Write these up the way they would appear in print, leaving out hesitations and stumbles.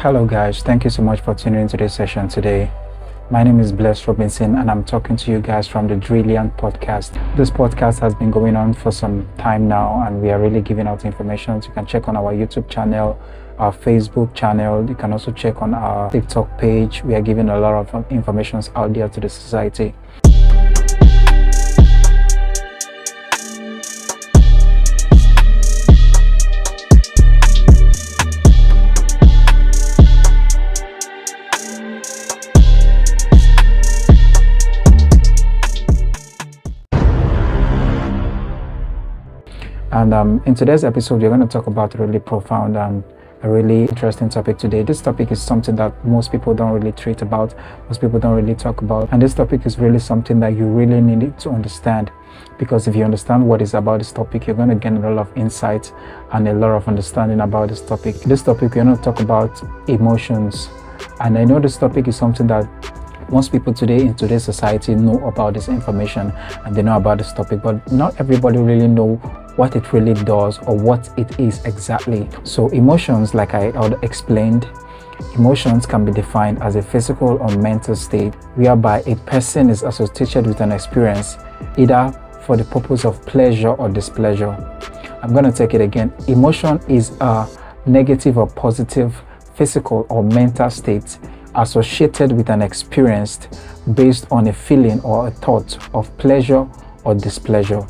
Hello guys, thank you so much for tuning into this session today. My name is Bless Robinson and I'm talking to you guys from the Drilliant podcast. This podcast has been going on for some time now and we are really giving out information. So you can check on our YouTube channel, our Facebook channel. You can also check on our TikTok page. We are giving a lot of information out there to the society. And in today's episode, we're going to talk about a really profound and a really interesting topic today. This topic is something that most people don't really treat about, most people don't really talk about. And this topic is really something that you really need to understand. Because if you understand what is about this topic, you're going to gain a lot of insight and a lot of understanding about this topic. This topic, we're going to talk about emotions. And I know this topic is something that most people today in today's society know about this information and they know about this topic, but not everybody really know what it really does or what it is exactly. So emotions, like I explained, emotions can be defined as a physical or mental state whereby a person is associated with an experience either for the purpose of pleasure or displeasure. I'm going to take it again. Emotion is a negative or positive physical or mental state associated with an experience based on a feeling or a thought of pleasure or displeasure.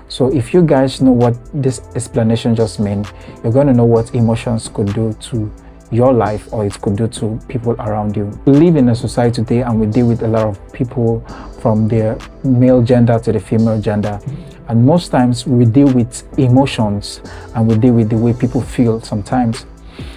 So if you guys know what this explanation just meant, you're going to know what emotions could do to your life or it could do to people around you. We live in a society today and we deal with a lot of people from the male gender to the female gender. And most times we deal with emotions and we deal with the way people feel sometimes.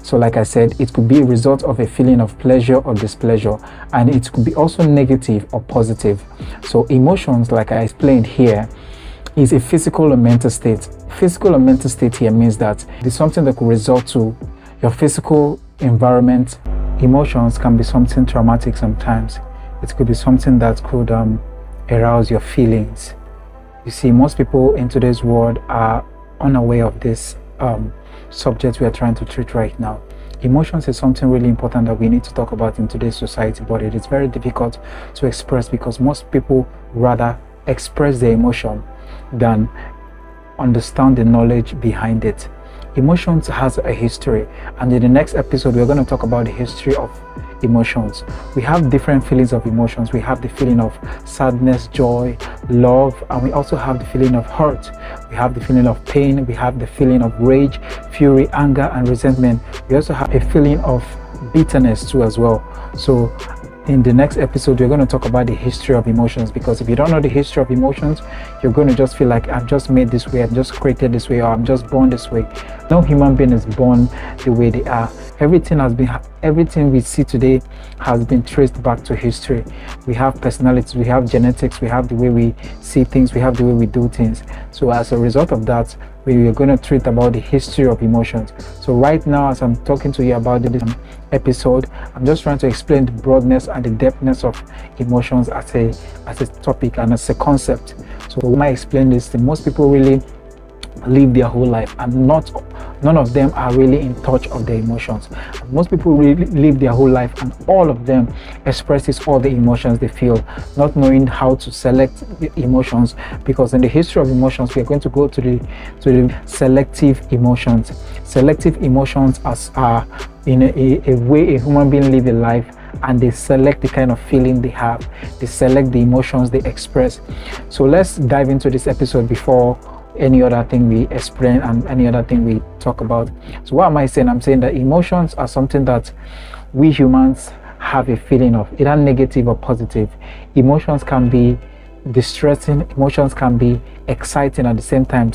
So like I said, it could be a result of a feeling of pleasure or displeasure, and it could be also negative or positive. So emotions, like I explained here, is a physical or mental state. Physical or mental state here means that it's something that could result to your physical environment. Emotions can be something traumatic sometimes. It could be something that could arouse your feelings. You see, most people in today's world are unaware of this subject we are trying to treat right now. Emotions is something really important that we need to talk about in today's society, but it is very difficult to express because most people rather express their emotion than understand the knowledge behind it. Emotions has a history, and in the next episode we're going to talk about the history of emotions. We have different feelings of emotions. We have the feeling of sadness, joy, love, and we also have the feeling of hurt. We have the feeling of pain. We have the feeling of rage, fury, anger, and resentment. We also have a feeling of bitterness too as well. So in the next episode, we're going to talk about the history of emotions, because if you don't know the history of emotions, you're going to just feel like I'm just made this way, I'm just created this way, or I'm just born this way. No human being is born the way they are. Everything we see today has been traced back to history. We have personalities, we have genetics, we have the way we see things, we have the way we do things. So as a result of that, we are going to treat about the history of emotions. So right now, as I'm talking to you about this episode, I'm just trying to explain the broadness and the depthness of emotions as a topic and as a concept. So when I explain this, most people really live their whole life and none of them are really in touch of their emotions. Most people really live their whole life and all of them expresses all the emotions they feel, not knowing how to select the emotions, because in the history of emotions we are going to go to the selective emotions. Selective emotions are in a way a human being live a life, and they select the kind of feeling they have, they select the emotions they express. So let's dive into this episode before any other thing we explain and any other thing we talk about. So what am I saying? I'm saying that emotions are something that we humans have a feeling of, either negative or positive. Emotions can be distressing, emotions can be exciting at the same time.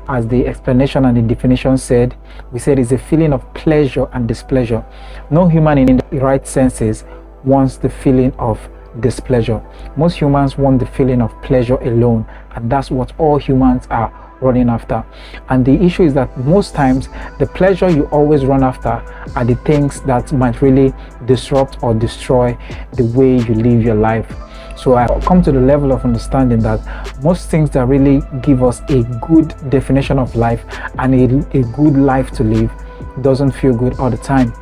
As the explanation and the definition said, we said it's a feeling of pleasure and displeasure. No human in the right senses wants the feeling of displeasure. Most humans want the feeling of pleasure alone, and that's what all humans are running after. And the issue is that most times the pleasure you always run after are the things that might really disrupt or destroy the way you live your life. So I come to the level of understanding that most things that really give us a good definition of life and a good life to live doesn't feel good all the time.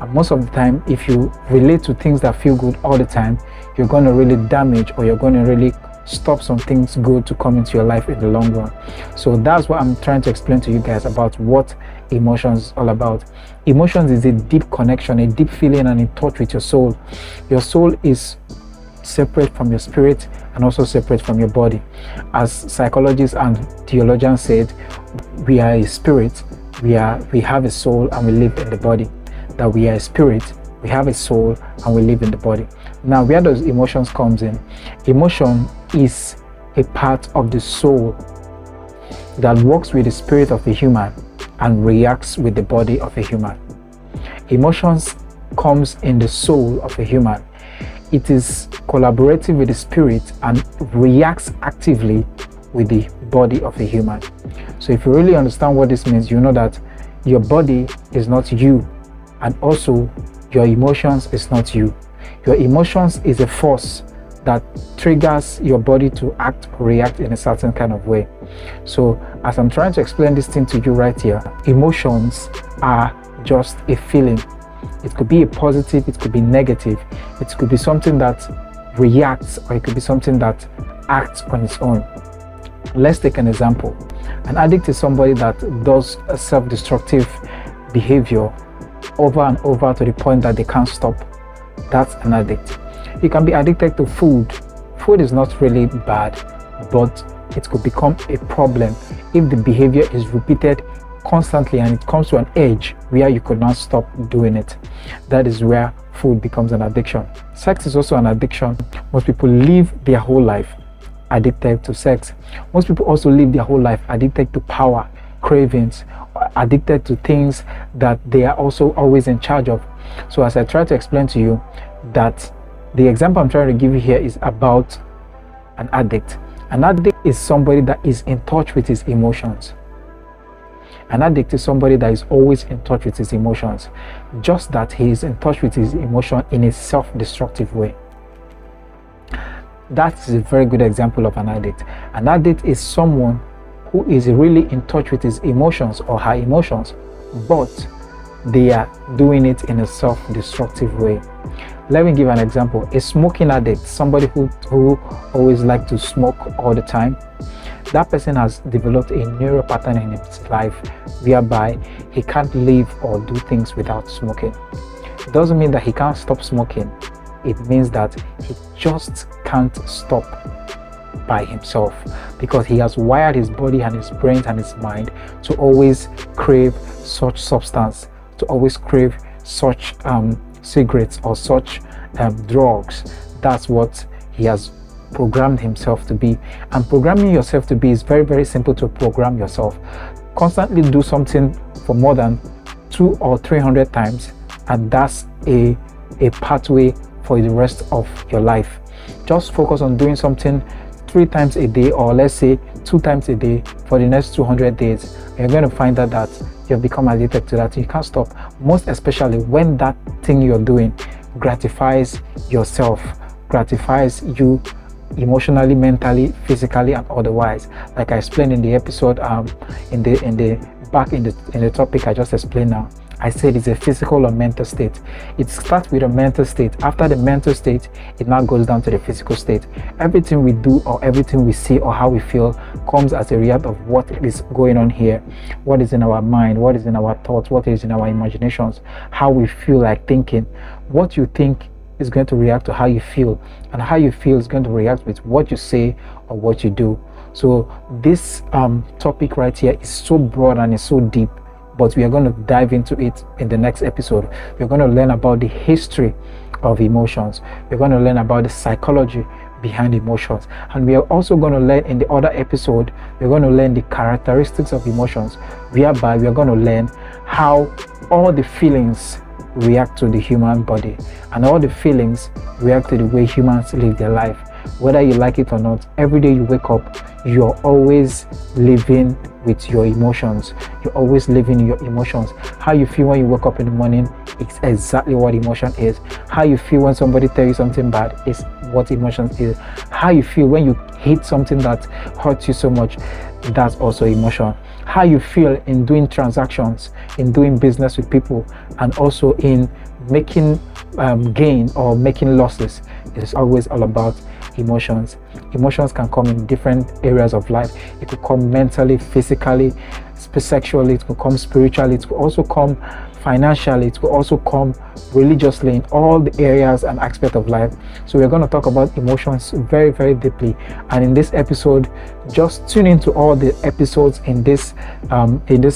And most of the time, if you relate to things that feel good all the time, you're going to really damage, or you're going to really stop some things good to come into your life in the long run. So that's what I'm trying to explain to you guys about what emotions is all about. Emotions is a deep connection, a deep feeling, and in touch with your soul. Your soul is separate from your spirit and also separate from your body. As psychologists and theologians said, we are a spirit, we have a soul, and we live in the body. That we are a spirit, we have a soul, and we live in the body. Now, where those emotions comes in? Emotion is a part of the soul that works with the spirit of a human and reacts with the body of a human. Emotions comes in the soul of a human. It is collaborative with the spirit and reacts actively with the body of a human. So if you really understand what this means, you know that your body is not you, and also your emotions is not you. Your emotions is a force that triggers your body to act or react in a certain kind of way. So as I'm trying to explain this thing to you right here, emotions are just a feeling. It could be a positive, it could be negative, it could be something that reacts, or it could be something that acts on its own. Let's take an example. An addict is somebody that does a self-destructive behavior over and over to the point that they can't stop. That's an addict. You can be addicted to food. Food is not really bad, but it could become a problem if the behavior is repeated constantly and it comes to an edge where you could not stop doing it. That is where food becomes an addiction. Sex is also an addiction. Most people live their whole life addicted to sex. Most people also live their whole life addicted to power, cravings, addicted to things that they are also always in charge of. So as I try to explain to you, that the example I'm trying to give you here is about an addict. An addict is somebody that is in touch with his emotions. An addict is somebody that is always in touch with his emotions, just that he is in touch with his emotion in a self-destructive way. That's a very good example of an addict. An addict is someone who is really in touch with his emotions or her emotions, but they are doing it in a self-destructive way. Let me give an example. A smoking addict, somebody who always likes to smoke all the time, that person has developed a neural pattern in his life whereby he can't live or do things without smoking. It doesn't mean that he can't stop smoking. It means that he just can't stop by himself, because he has wired his body and his brain and his mind to always crave such substance, to always crave such cigarettes or such drugs. That's what he has programmed himself to be. And programming yourself to be is very, very simple to program yourself. Constantly do something for more than 200 or 300 times, and that's a pathway for the rest of your life. Just focus on doing something 3 times a day, or let's say 2 times a day for the next 200 days. You're going to find out that you've become addicted to that. You can't stop, most especially when that thing you're doing gratifies yourself, gratifies you emotionally, mentally, physically, and otherwise. Like I explained in the episode, in the topic I just explained now, I said it's a physical or mental state. It starts with a mental state. After the mental state, it now goes down to the physical state. Everything we do or everything we see or how we feel comes as a result of what is going on here. What is in our mind, what is in our thoughts, what is in our imaginations, how we feel like thinking. What you think is going to react to how you feel, and how you feel is going to react with what you say or what you do. So this topic right here is so broad and it's so deep, but we are going to dive into it in the next episode. We're going to learn about the history of emotions. We're going to learn about the psychology behind emotions, and we are also going to learn in the other episode, we're going to learn the characteristics of emotions, whereby we are going to learn how all the feelings react to the human body, and all the feelings react to the way humans live their life. Whether you like it or not, every day you wake up, you're always living with your emotions. You're always living in your emotions. How you feel when you wake up in the morning is exactly what emotion is. How you feel when somebody tells you something bad is what emotion is. How you feel when you hate something that hurts you so much, that's also emotion. how you feel in doing transactions, in doing business with people, and also in making gain or making losses. It's always all about emotions. Emotions can come in different areas of life. It could come mentally, physically, sexually, it could come spiritually, it could also come financially, it could also come religiously, in all the areas and aspects of life. So we're going to talk about emotions very, very deeply. And in this episode, just tune into all the episodes in this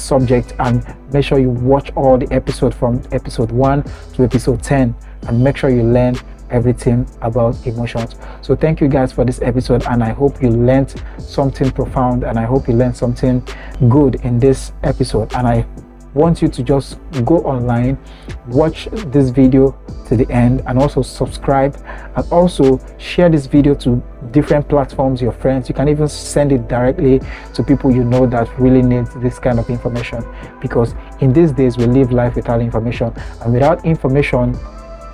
subject, and make sure you watch all the episodes from episode 1 to episode 10, and make sure you learn everything about emotions. So thank you guys for this episode, and I hope you learned something profound, and I hope you learned something good in this episode. And I want you to just go online, watch this video to the end, and also subscribe, and also share this video to different platforms, your friends. You can even send it directly to people you know that really need this kind of information, because in these days we live life without information, and without information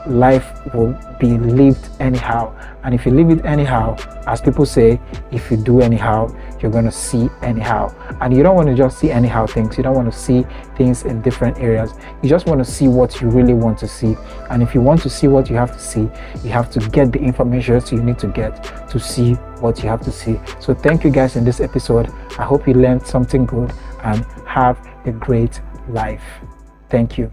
life will be lived anyhow. And if you live it anyhow, as people say, if you do anyhow, you're going to see anyhow. And you don't want to just see anyhow things. You don't want to see things in different areas. You just want to see what you really want to see. And if you want to see what you have to see, you have to get the information you need to get to see what you have to see. So thank you guys in this episode. I hope you learned something good, and have a great life. Thank you.